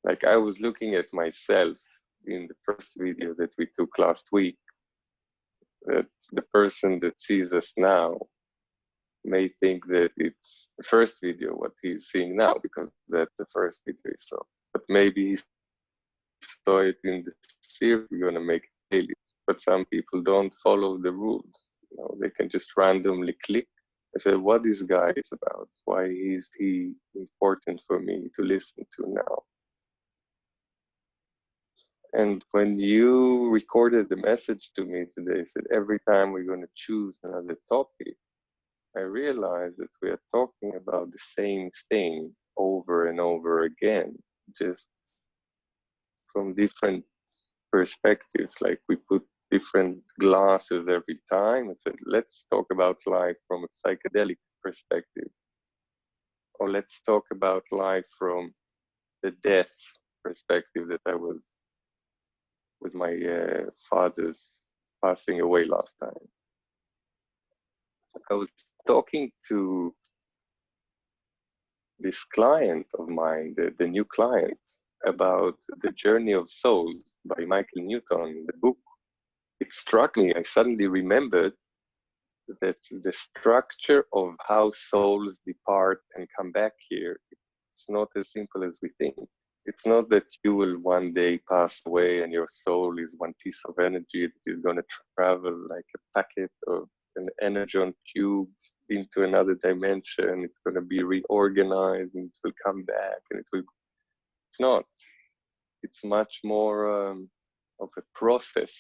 Like I was looking at myself in the first video that we took last week, that the person that sees us now may think that it's the first video what he's seeing now because that's the first video he saw. But maybe he saw it in the series we're gonna make daily. But some people don't follow the rules. You know, they can just randomly click and say, "What this guy is about? Why is he important for me to listen to now?" And when you recorded the message to me today, said every time we're going to choose another topic, I realized that we are talking about the same thing over and over again, just from different perspectives. Like we put different glasses every time and said, let's talk about life from a psychedelic perspective, or let's talk about life from the death perspective that I was with my father's passing away last time. I was talking to this client of mine, the new client, about The Journey of Souls by Michael Newton, the book. It struck me, I suddenly remembered that the structure of how souls depart and come back here, it's not as simple as we think. It's not that you will one day pass away and your soul is one piece of energy that is going to travel like a packet of an energon tube into another dimension. It's going to be reorganized and it will come back and it will. It's not. It's much more of a process.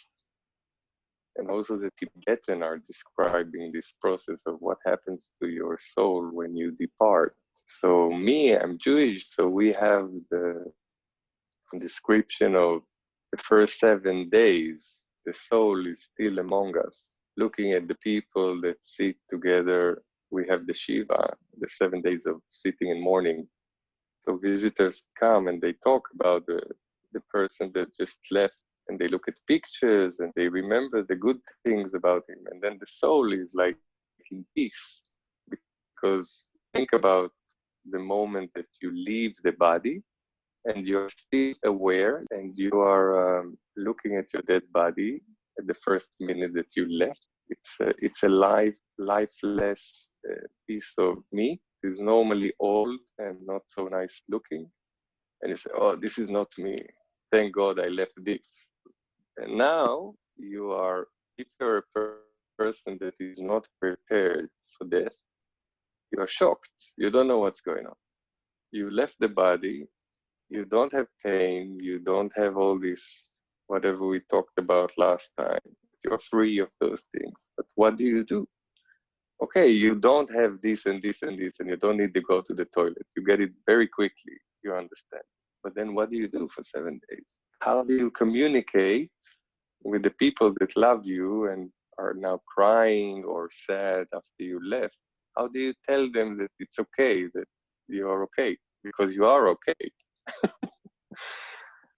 And also the Tibetan are describing this process of what happens to your soul when you depart. So me, I'm Jewish, so we have the description of the first 7 days, the soul is still among us. Looking at the people that sit together, we have the Shiva, the 7 days of sitting and mourning. So visitors come and they talk about the person that just left, and they look at pictures and they remember the good things about him. And then the soul is like in peace, because think about the moment that you leave the body and you're still aware and you are looking at your dead body at the first minute that you left. It's a lifeless piece of meat. It's normally old and not so nice looking. And you say, oh, this is not me. Thank God I left this. And now you are, if you're a person that is not prepared for death, you are shocked. You don't know what's going on. You left the body. You don't have pain. You don't have all this, whatever we talked about last time. You're free of those things. But what do you do? Okay, you don't have this and this and this, and you don't need to go to the toilet. You get it very quickly. You understand. But then what do you do for 7 days? How do you communicate with the people that love you and are now crying or sad after you left? How do you tell them that it's okay, that you're okay? Because you are okay.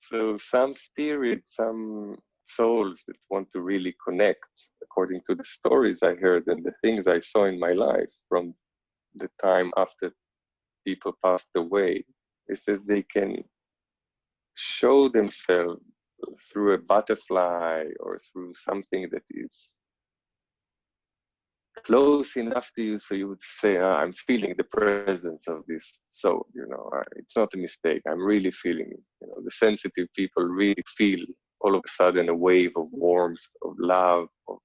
So some spirits, some souls that want to really connect, according to the stories I heard and the things I saw in my life from the time after people passed away, is that they can show themselves through a butterfly or through something that is close enough to you so you would say, I'm feeling the presence of this soul, it's not a mistake, I'm really feeling it. The sensitive people really feel all of a sudden a wave of warmth, of love, of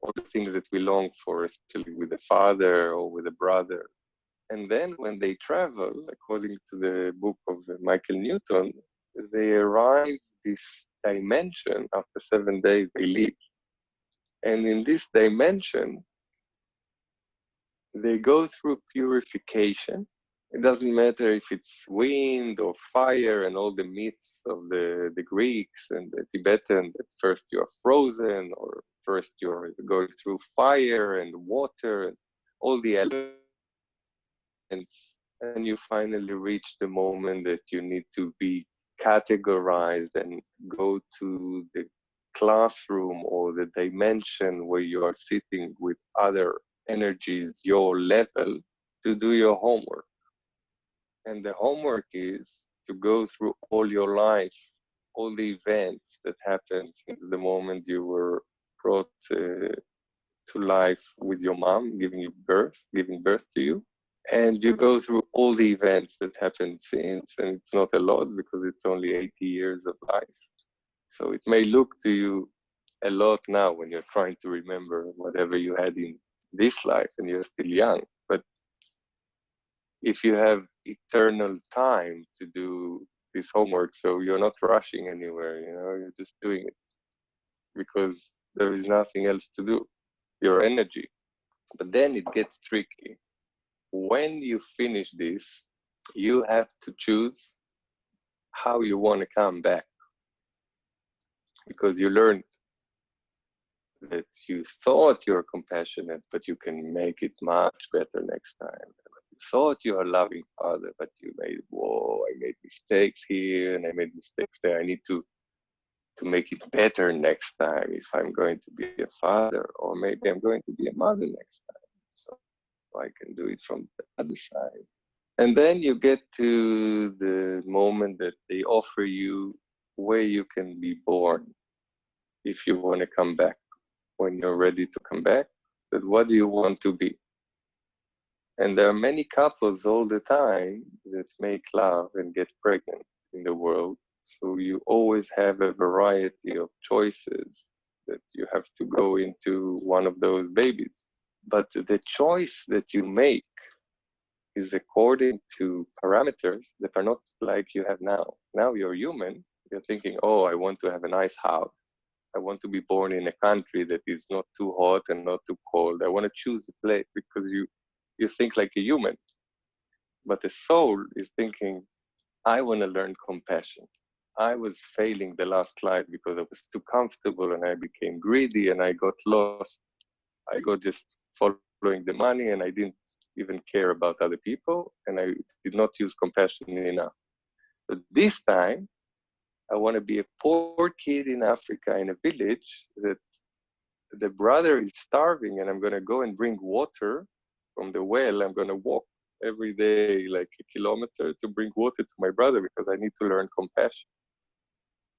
all the things that we long for, especially with a father or with a brother. And then when they travel, according to the book of Michael Newton, they arrive this dimension after 7 days they leave. And in this dimension, they go through purification. It doesn't matter if it's wind or fire and all the myths of the Greeks and the Tibetan, that first you're frozen or first you're going through fire and water and all the elements. And you finally reach the moment that you need to be categorized and go to the classroom or the dimension where you are sitting with other energies, your level, to do your homework. And the homework is to go through all your life, all the events that happened since the moment you were brought to life with your mom, giving birth to you. And you go through all the events that happened since, and it's not a lot because it's only 80 years of life. So it may look to you a lot now when you're trying to remember whatever you had in this life and you're still young. But if you have eternal time to do this homework, so you're not rushing anywhere, you're just doing it because there is nothing else to do, your energy. But then it gets tricky. When you finish this, you have to choose how you want to come back because you learned that you thought you're compassionate, but you can make it much better next time. You thought you are a loving father, but you made, I made mistakes here and I made mistakes there. I need to make it better next time if I'm going to be a father, or maybe I'm going to be a mother next time. So I can do it from the other side. And then you get to the moment that they offer you where you can be born if you want to come back. When you're ready to come back, that what do you want to be? And there are many couples all the time that make love and get pregnant in the world. So you always have a variety of choices that you have to go into one of those babies. But the choice that you make is according to parameters that are not like you have now. Now you're human. You're thinking, I want to have a nice house. I want to be born in a country that is not too hot and not too cold. I want to choose a place because you think like a human. But the soul is thinking, I want to learn compassion. I was failing the last life because I was too comfortable and I became greedy and I got lost. I got just following the money and I didn't even care about other people and I did not use compassion enough. But this time, I want to be a poor kid in Africa in a village that the brother is starving and I'm going to go and bring water from the well. I'm going to walk every day like a kilometer to bring water to my brother because I need to learn compassion.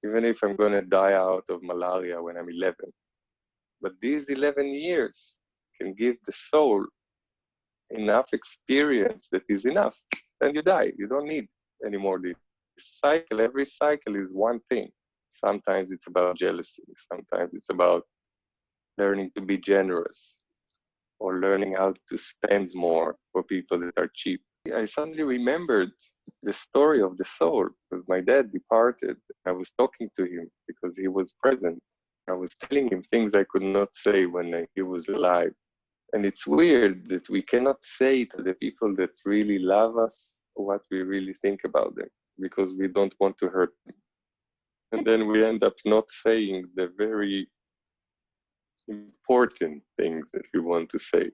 Even if I'm going to die out of malaria when I'm 11. But these 11 years can give the soul enough experience that is enough. Then you die. You don't need any more this cycle. Every cycle is one thing. Sometimes it's about jealousy. Sometimes it's about learning to be generous or learning how to spend more for people that are cheap. I suddenly remembered the story of the soul because my dad departed. I was talking to him because he was present. I was telling him things I could not say when he was alive. And it's weird that we cannot say to the people that really love us what we really think about them because we don't want to hurt them. And then we end up not saying the very important things that we want to say.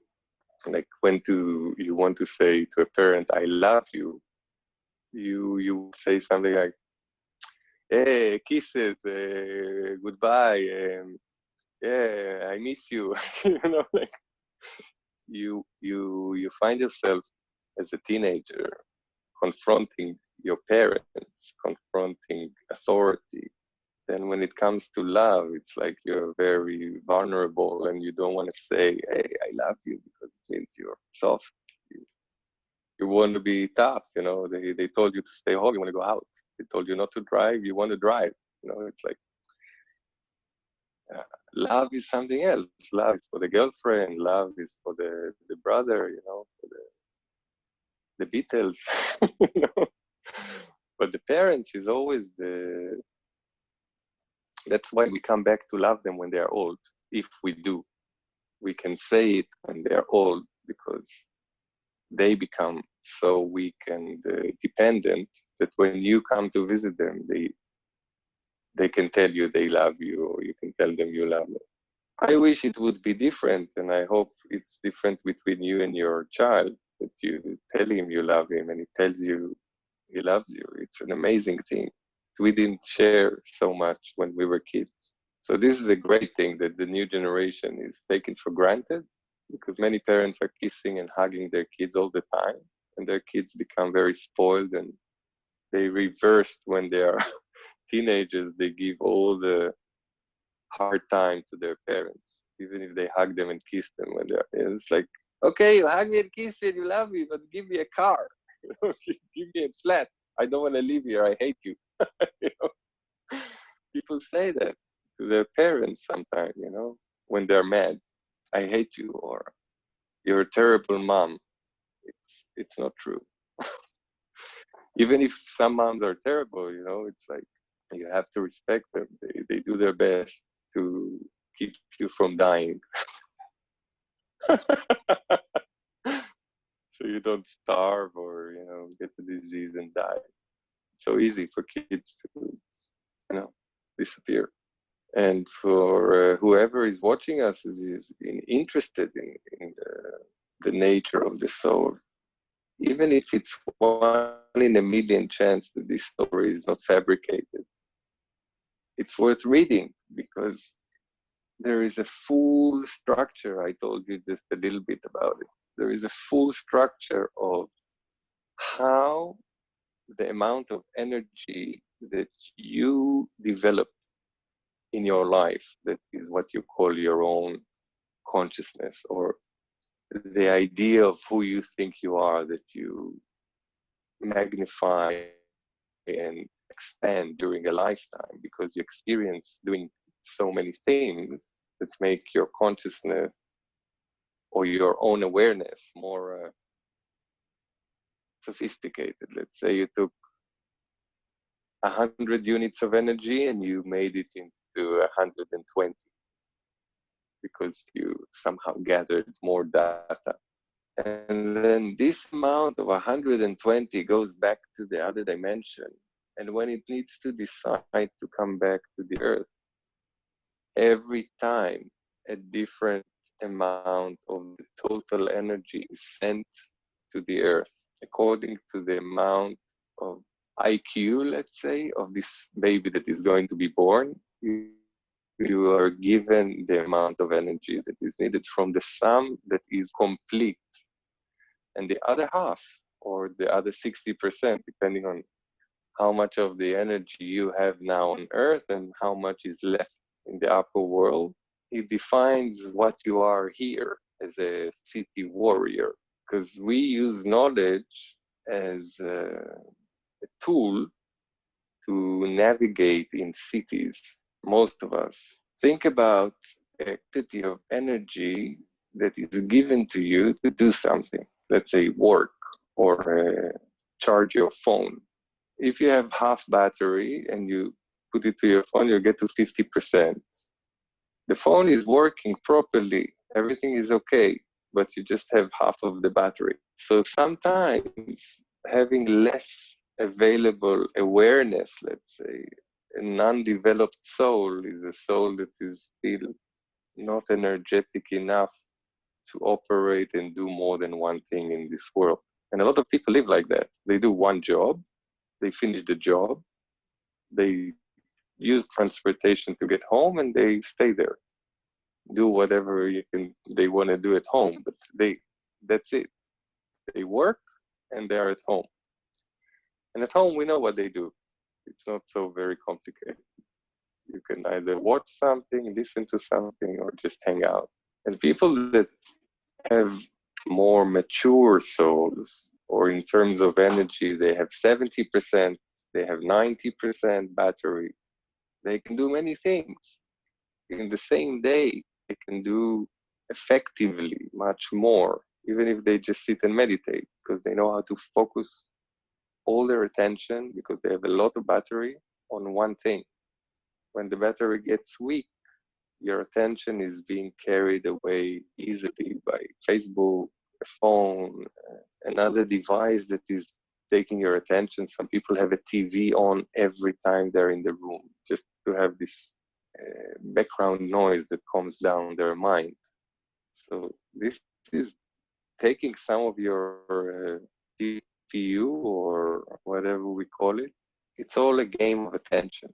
Like when you want to say to a parent, I love you, you say something like, hey, kisses, goodbye, yeah, I miss you. Like you find yourself as a teenager confronting your parents, confronting authority. Then when it comes to love, it's like you're very vulnerable and you don't want to say, hey, I love you because it means you're soft. You want to be tough, they told you to stay home, you want to go out. They told you not to drive, you want to drive. It's like love is something else. Love is for the girlfriend, love is for the brother, for the Beatles. But the parents is always that's why we come back to love them when they are old. If we do, we can say it when they are old because they become so weak and dependent that when you come to visit them, they can tell you they love you, or you can tell them you love them. I wish it would be different, and I hope it's different between you and your child, that you tell him you love him and he tells you he loves you. It's an amazing thing. We didn't share so much when we were kids. So this is a great thing that the new generation is taken for granted because many parents are kissing and hugging their kids all the time and their kids become very spoiled and they reversed when they are teenagers. They give all the hard time to their parents, even if they hug them and kiss them when they're. It's like, okay, you hug me and kiss me, and you love me, but give me a car, give me a flat. I don't want to live here. I hate you. You know? People say that to their parents sometimes, when they're mad. I hate you, or you're a terrible mom. It's not true. Even if some moms are terrible, it's like you have to respect them. They do their best to keep you from dying. So you don't starve or, get a disease and die. It's so easy for kids to, disappear. And for whoever is watching us is interested in the nature of the soul, even if it's 1 in a million chance that this story is not fabricated, it's worth reading because there is a full structure. I told you just a little bit about it. There is a full structure of how the amount of energy that you develop in your life, that is what you call your own consciousness, or the idea of who you think you are, that you magnify and expand during a lifetime because you experience doing so many things that make your consciousness or your own awareness more sophisticated. Let's say you took 100 units of energy and you made it into 120 because you somehow gathered more data. And then this amount of 120 goes back to the other dimension. And when it needs to decide to come back to the earth, every time a different amount of the total energy is sent to the earth according to the amount of IQ, let's say, of this baby that is going to be born. You are given the amount of energy that is needed from the sum that is complete. And the other half, or the other 60%, depending on how much of the energy you have now on earth and how much is left in the upper world, it defines what you are here as a city warrior. Because we use knowledge as a tool to navigate in cities, most of us. Think about a quantity of energy that is given to you to do something, let's say work or charge your phone. If you have half battery and you put it to your phone, you get to 50%. The phone is working properly, everything is okay, but you just have half of the battery. So sometimes having less available awareness, let's say, a non-developed soul is a soul that is still not energetic enough to operate and do more than one thing in this world. And a lot of people live like that. They do one job, they finish the job, they use transportation to get home, and they stay there. Do whatever they want to do at home, but that's it. They work and they are at home. And at home, we know what they do. It's not so very complicated. You can either watch something, listen to something, or just hang out. And people that have more mature souls, or in terms of energy, they have 70%, they have 90% battery. They can do many things. In the same day, they can do effectively much more, even if they just sit and meditate, because they know how to focus all their attention, because they have a lot of battery, on one thing. When the battery gets weak, your attention is being carried away easily by Facebook, a phone, another device that is taking your attention. Some people have a TV on every time they're in the room, just to have this background noise that comes down their mind. So this is taking some of your CPU or whatever we call it. It's all a game of attention.